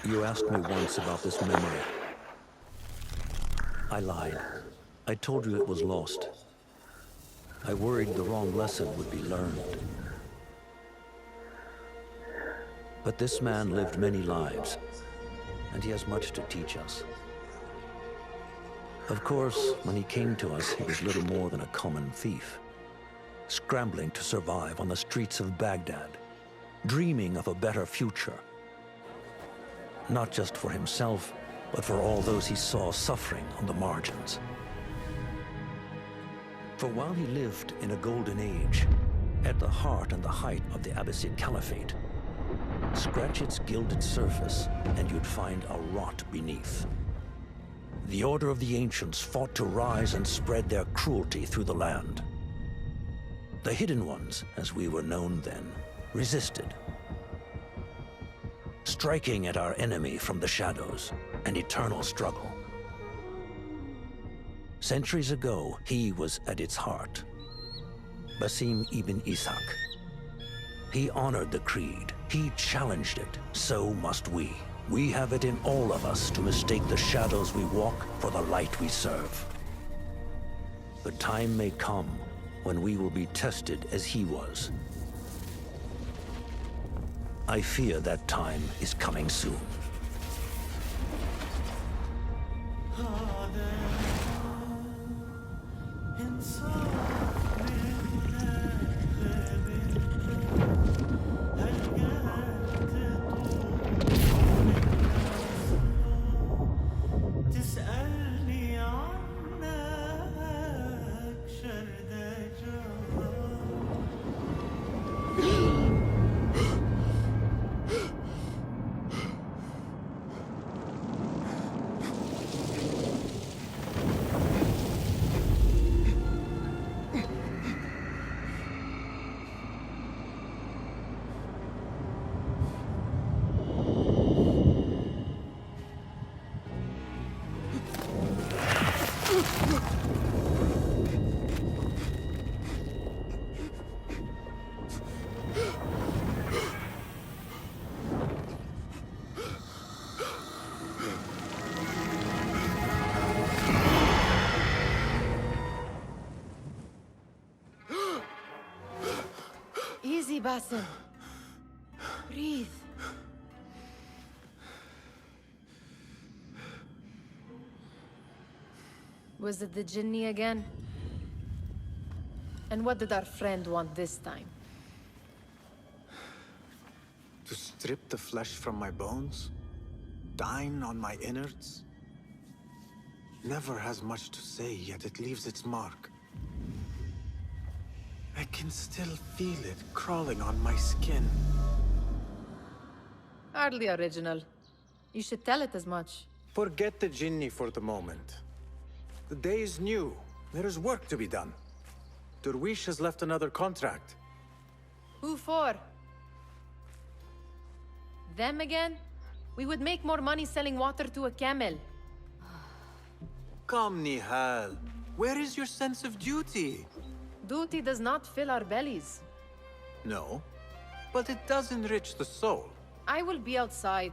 You asked me once about this memory. I lied. I told you it was lost. I worried the wrong lesson would be learned. But this man lived many lives, and he has much to teach us. Of course, when he came to us, he was little more than a common thief, scrambling to survive on the streets of Baghdad, dreaming of a better future. Not just for himself, but for all those he saw suffering on the margins. For while he lived in a golden age, at the heart and the height of the Abbasid Caliphate, scratch its gilded surface and you'd find a rot beneath. The Order of the Ancients fought to rise and spread their cruelty through the land. The Hidden Ones, as we were known then, resisted, striking at our enemy from the shadows, an eternal struggle. Centuries ago, he was at its heart, Basim ibn Ishaq. He honored the Creed, he challenged it, so must we. We have it in all of us to mistake the shadows we walk for the light we serve. The time may come when we will be tested as he was. I fear that time is coming soon. Easy, Basim. Breathe. Was it the Jinni again? And what did our friend want this time? To strip the flesh from my bones? Dine on my innards? Never has much to say, yet it leaves its mark. I can still feel it crawling on my skin. Hardly original. You should tell it as much. Forget the Jinni for the moment. The day is new. There is work to be done. Derwish has left another contract. Who for? Them again? We would make more money selling water to a camel. Come, Nihal. Where is your sense of duty? Duty does not fill our bellies. No, but it does enrich the soul. I will be outside.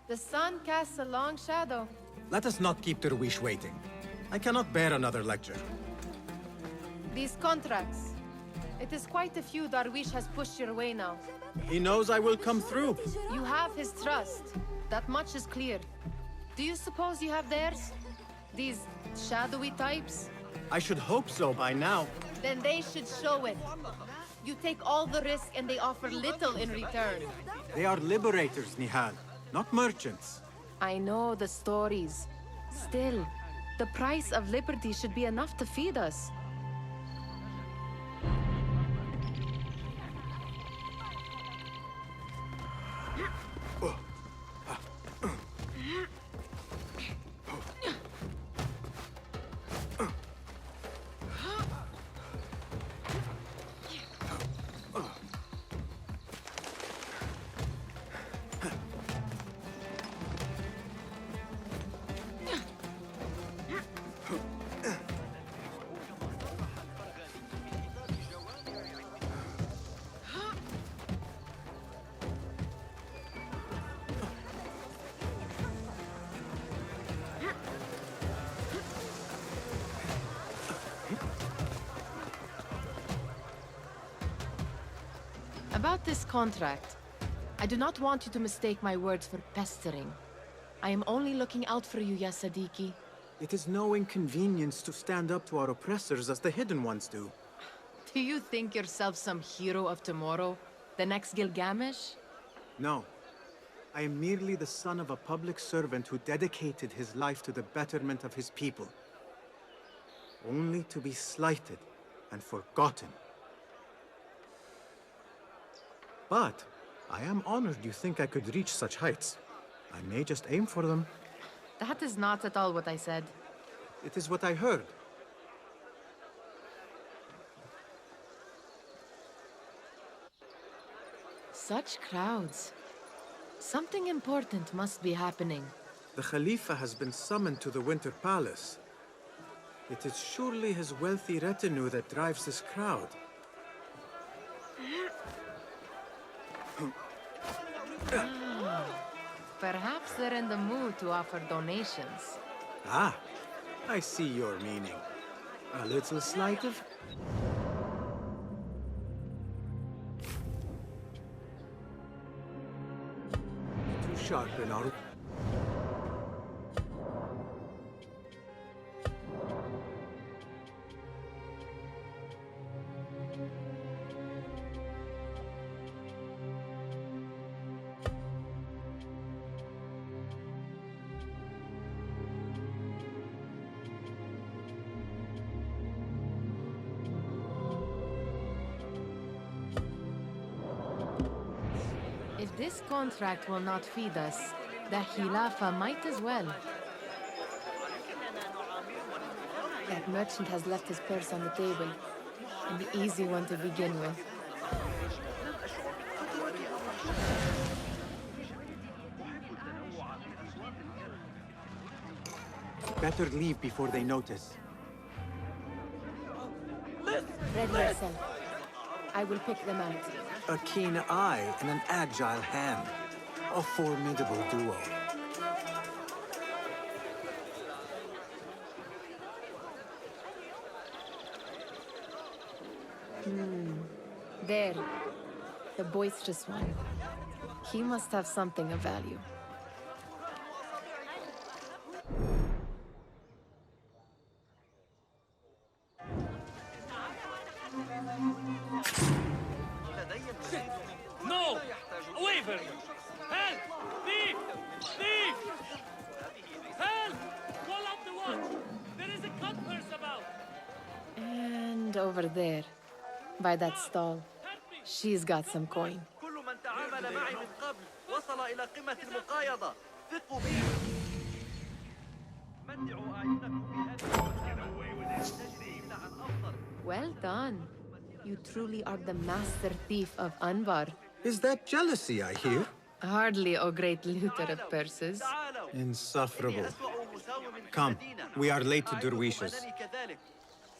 The sun casts a long shadow. Let us not keep Derwish waiting. I cannot bear another lecture. These contracts. It is quite a few Darwish has pushed your way now. He knows I will come through. You have his trust. That much is clear. Do you suppose you have theirs? These shadowy types? I should hope so by now. Then they should show it. You take all the risk and they offer little in return. They are liberators, Nihal, not merchants. I know the stories. Still, the price of liberty should be enough to feed us. About this contract, I do not want you to mistake my words for pestering. I am only looking out for you, ya Sadiki. It is no inconvenience to stand up to our oppressors as the Hidden Ones do. Do you think yourself some hero of tomorrow? The next Gilgamesh? No. I am merely the son of a public servant who dedicated his life to the betterment of his people. Only to be slighted and forgotten. But I am honored you think I could reach such heights. I may just aim for them. That is not at all what I said. It is what I heard. Such crowds. Something important must be happening. The Khalifa has been summoned to the Winter Palace. It is surely his wealthy retinue that drives this crowd. Perhaps they're in the mood to offer donations. Ah, I see your meaning. A little sleight of... Too sharp in our... If this contract will not feed us, the Khilafa might as well. That merchant has left his purse on the table. An easy one to begin with. Better leave before they notice. Ready yourself. I will pick them out. A keen eye and an agile hand. A formidable duo. There. The boisterous one. He must have something of value. No! Away from me! Help! Thief! Thief! Help! Call up the watch! There is a cut purse about! And over there, by that stall, she's got some coin. كل من تعامل معي من قبل وصل إلى قمة المقايضة. ثقوا بي. متعوا أعينكم بهذه تجري إلى عن أفضل. Well done. You truly are the master thief of Anbar. Is that jealousy I hear? Hardly, O great looter of purses. Insufferable. Come, we are late to Derwishes.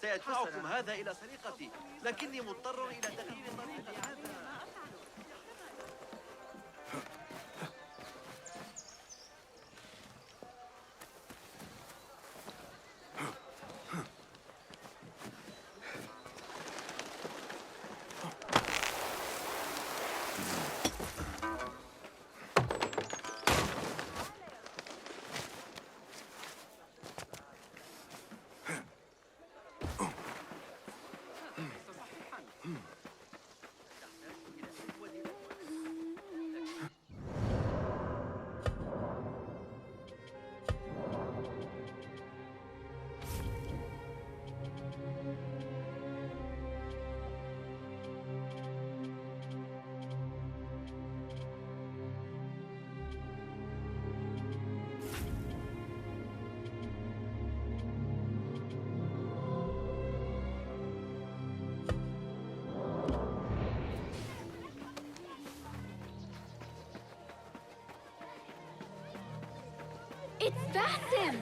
سيدفعكم هذا إلى سرقتي، لكني مضطر إلى تغيير طريقي هذا. It's Basim!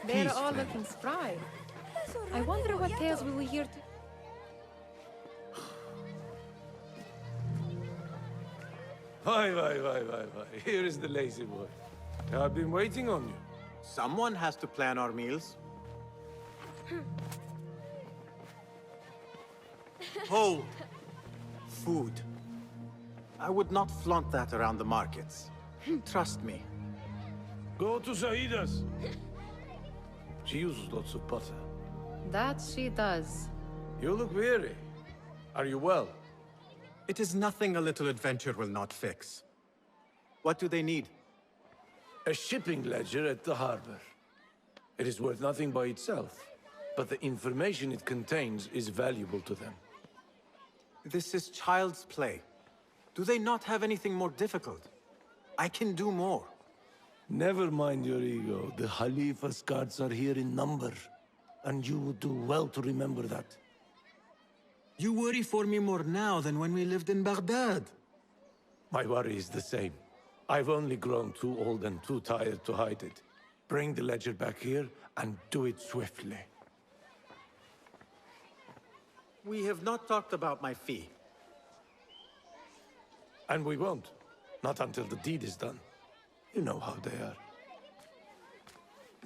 They're all looking spry. I wonder what tales we will hear to... Why. Here is the lazy boy. I've been waiting on you. Someone has to plan our meals. Hold. food. I would not flaunt that around the markets. Trust me. Go to Zaida's. She uses lots of butter. That she does. You look weary. Are you well? It is nothing a little adventure will not fix. What do they need? A shipping ledger at the harbor. It is worth nothing by itself, but the information it contains is valuable to them. This is child's play. Do they not have anything more difficult? I can do more. Never mind your ego. The Khalifa's guards are here in number, and you would do well to remember that. You worry for me more now than when we lived in Baghdad. My worry is the same. I've only grown too old and too tired to hide it. Bring the ledger back here, and do it swiftly. We have not talked about my fee. And we won't. Not until the deed is done. You know how they are.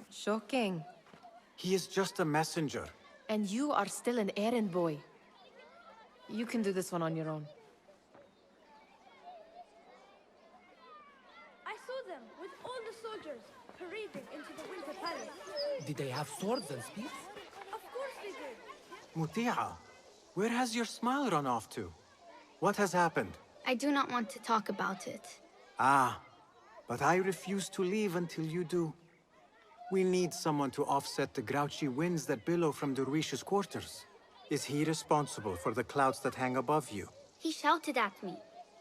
Shocking. He is just a messenger. And you are still an errand boy. You can do this one on your own. I saw them with all the soldiers parading into the Winter Palace. Did they have swords and spears? Of course they did. Muti'a, where has your smile run off to? What has happened? I do not want to talk about it. Ah, but I refuse to leave until you do. We need someone to offset the grouchy winds that billow from Derwish's quarters. Is he responsible for the clouds that hang above you? He shouted at me,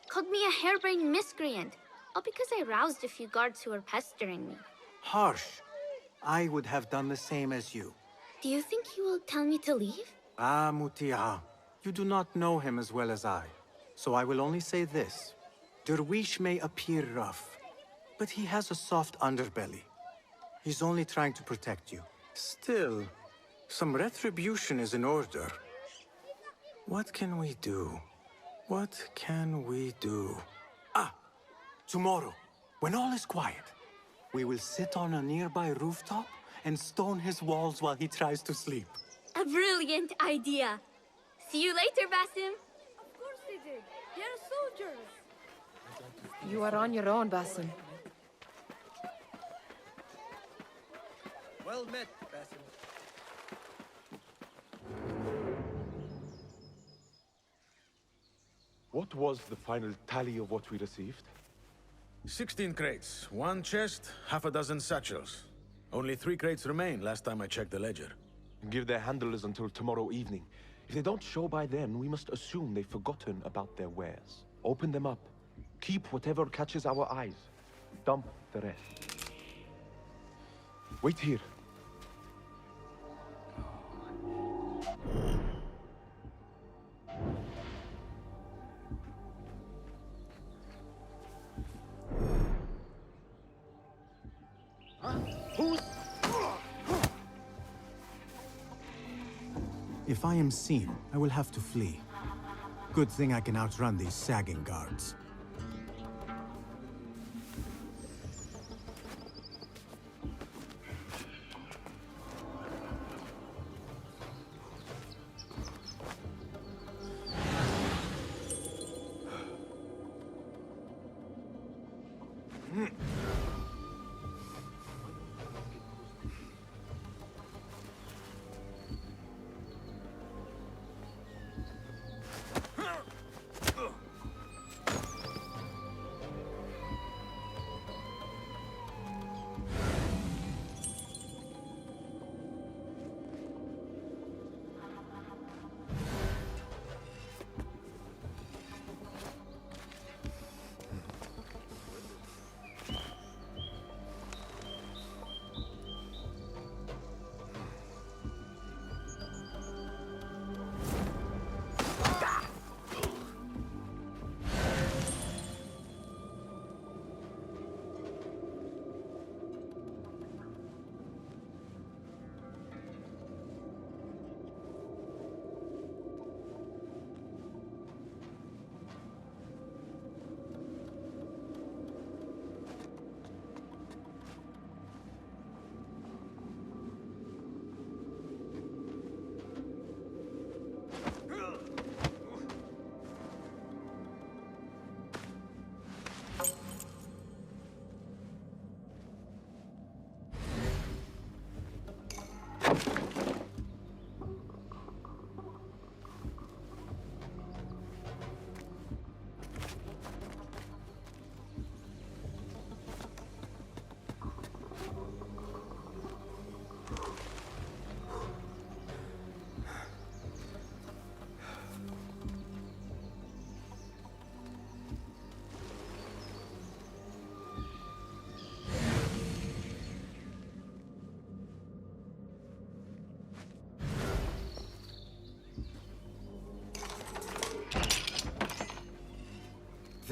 called me a harebrained miscreant, all because I roused a few guards who were pestering me. Harsh. I would have done the same as you. Do you think he will tell me to leave? Ah, Muti'a, you do not know him as well as I. So I will only say this. Derwish may appear rough, but he has a soft underbelly. He's only trying to protect you. Still, some retribution is in order. What can we do? What can we do? Ah! Tomorrow, when all is quiet, we will sit on a nearby rooftop and stone his walls while he tries to sleep. A brilliant idea. See you later, Basim. Of course they did. They're soldiers. You are on your own, Basim. Well met, Basim. What was the final tally of what we received? 16 crates, 1 chest, half a dozen satchels. Only 3 crates remain last time I checked the ledger. Give their handlers until tomorrow evening. If they don't show by then, we must assume they've forgotten about their wares. Open them up. Keep whatever catches our eyes. Dump the rest. Wait here. If I am seen, I will have to flee. Good thing I can outrun these sagging guards.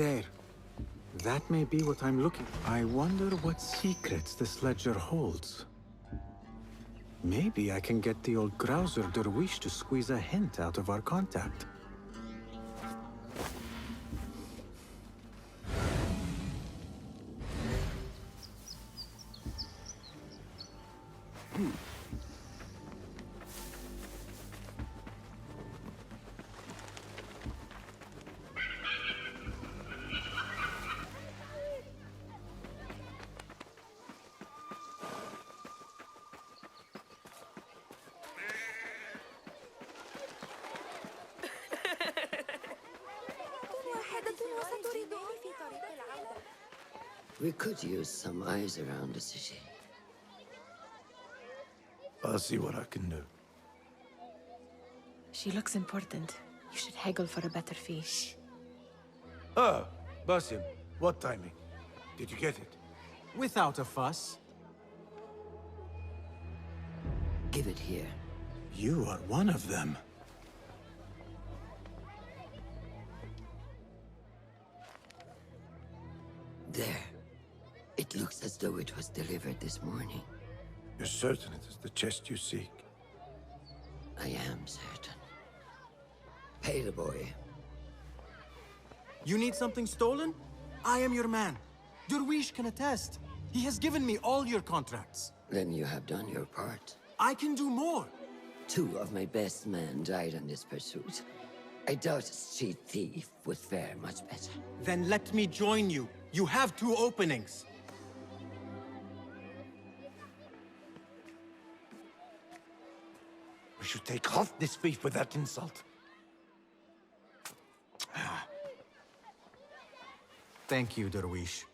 There. That may be what I'm looking for. I wonder what secrets this ledger holds. Maybe I can get the old grouser Derwish to squeeze a hint out of our contact. We could use some eyes around the city. I'll see what I can do. She looks important. You should haggle for a better fee. Ah, Basim, what timing? Did you get it? Without a fuss. Give it here. You are one of them. There. It looks as though it was delivered this morning. You're certain it is the chest you seek? I am certain. Pay the boy. You need something stolen? I am your man. Derwish can attest. He has given me all your contracts. Then you have done your part. I can do more. 2 of my best men died in this pursuit. I doubt a street thief would fare much better. Then let me join you. You have 2 openings. We should take half this beef with that insult. Thank you, Derwish.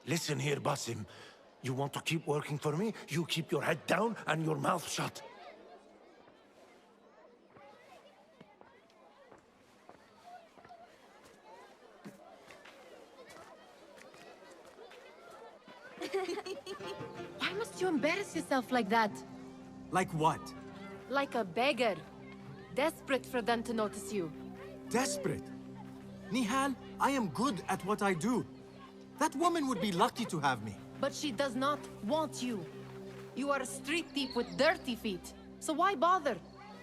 Listen here, Basim. You want to keep working for me? You keep your head down and your mouth shut. Why must you embarrass yourself like that? Like what? Like a beggar. Desperate for them to notice you. Desperate? Nihal, I am good at what I do. That woman would be lucky to have me. But she does not want you. You are a street thief with dirty feet. So why bother?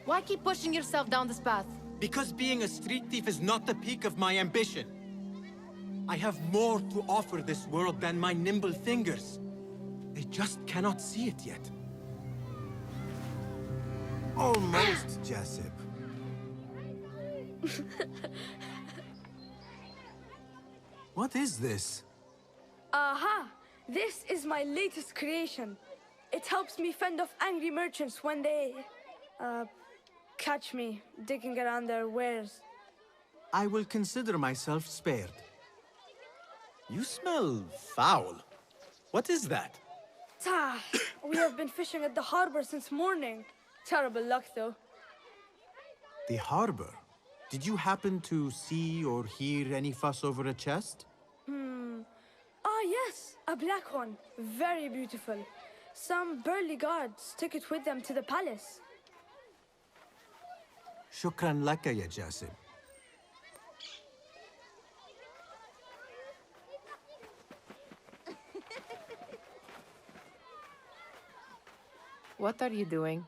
Why keep pushing yourself down this path? Because being a street thief is not the peak of my ambition. I have more to offer this world than my nimble fingers. They just cannot see it yet. Almost, Jessup. What is this? Aha! This is my latest creation. It helps me fend off angry merchants when they... catch me digging around their wares. I will consider myself spared. You smell foul. What is that? We have been fishing at the harbor since morning. Terrible luck, though. The harbor? Did you happen to see or hear any fuss over a chest? Ah, yes, a black one. Very beautiful. Some burly guards took it with them to the palace. Shukran laka, ya Jasib. What are you doing?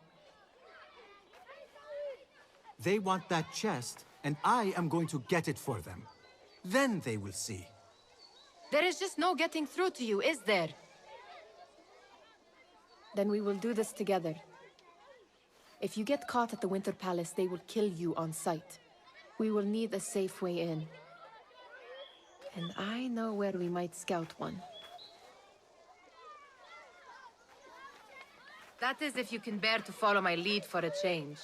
They want that chest, and I am going to get it for them. Then they will see. There is just no getting through to you, is there? Then we will do this together. If you get caught at the Winter Palace, they will kill you on sight. We will need a safe way in. And I know where we might scout one. That is if you can bear to follow my lead for a change.